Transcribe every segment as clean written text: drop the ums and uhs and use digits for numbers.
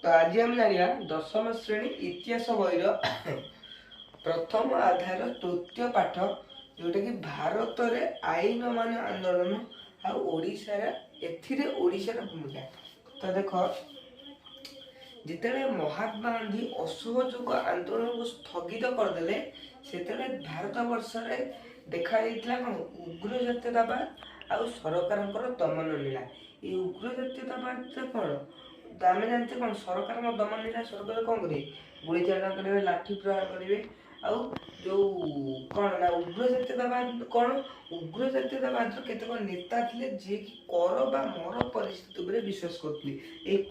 तो आज हम जानिया दशम श्रेणी इतिहास बहिर प्रथम आधार तृतीय पाठ जोटा कि भारत रे आईन मान आंदोलन आ ओडिशा एथिरे ओडिशार भूमिका। तो देख जिते महात्मा गांधी असहयोग आंदोलन को स्थगित करदे से भारत वर्ष में देखा कौन उग्र जातीयतावाद आ सरकार दमन लीला। ये उग्र जातीयतावाद कौन आम जानते कौन सरकार दमन लीला सरकार कौन करेंगे गुड़ी चालन करेंगे लाठी प्रहार करेंगे आउ जो कौन ना उग्र जातीयतावाद कौन उग्र जातीयतावाद केतक नेता थे जी कि कर बा मर परिस्थिति विश्वास करते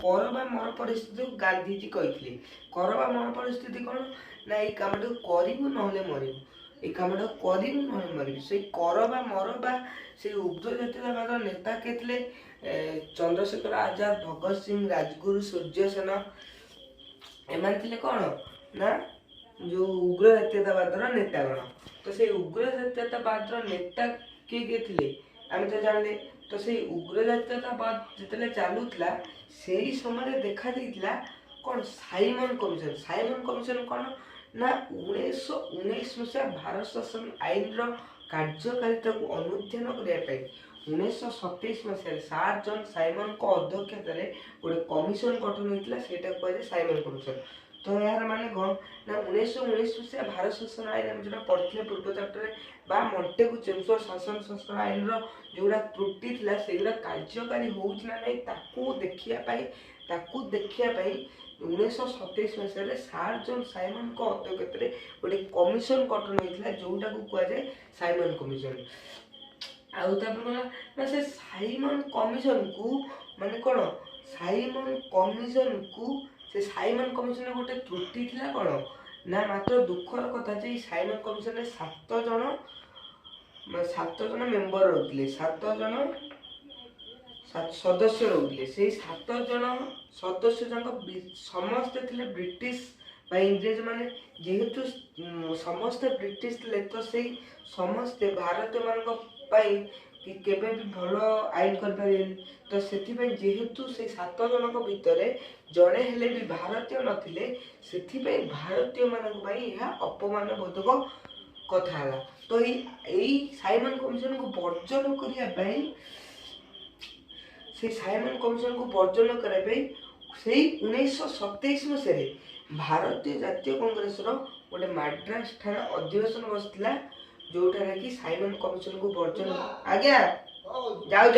कर बा मर परिस्थिति गांधीजी कहते कर बा मर परिस्थिति कौन ना ये कम करू ना मरबू ये कमटा करू ना मरबू से कर बा मर बा से उग्र जातीयतावाद नेता के थे चंद्रशेखर आजाद भगत सिंह राजगुरु सूर्य सेन एम कौन ना जो उग्र जातीयतावाद नेतागण। तो से उग्र जातीयतावाद नेता किए थे आम तो जानले। तो से उग्र जातीयतावाद जिते चलूला से ही समय देखा कौन साइमन कमिशन। साइमन कमिशन कौन ना 1919 मसीहा भारत शासन आईन कार्यकारिता को अनुध्यान करने 1927 मसीह सार जन साइमन को अध्यक्षत गोटे कमिशन गठन होता है कहुए साइमन कमिशन। तो यार माने कौन ना 1919 मसीहा भारत शासन आईन आम जो पढ़ते पूर्व चैप्टर बा मॉन्टेगु चेम्सफोर्ड शासन संस्कार आईन जोड़ा त्रुटि थी से कार्यकारी होना देखिए 1927 मसीह सार जन साइमन को अध्यक्षत गोटे कमिशन गठन होता है जोटा को कहुए साइमन कमिशन। ना से साइमन कमिशन को माने कौन साइमन कमिशन को से साइमन कमिशन गोटे त्रुटि थी कौन ना मात्र दुखर कथा साइमन कमिशन 7 जन मेंबर रोते 7 जन सदस्य रोते से 7 जन सदस्य समस्ते थे ब्रिटिश इंग्रेज माने जेहेतु समस्ते ब्रिटिश थे तो से समस्ते भारतीय मान केबे भी भल आईन कर तो से जेहेतु से 7 जन भितर जड़े हेले भी भारतीय नथिले से भारतीय मान अपमान बोधक कथा है। तो यही साइमन कमिशन को बर्जन करने से साइमन कमिशन को बर्जन करने से 1927 मसीह भारतीय जातीय कांग्रेस गोटे माड्रास ठार अधिवेशन बसला जोठार कि साइमन कमिशन को बर्जन आज्ञा जाऊ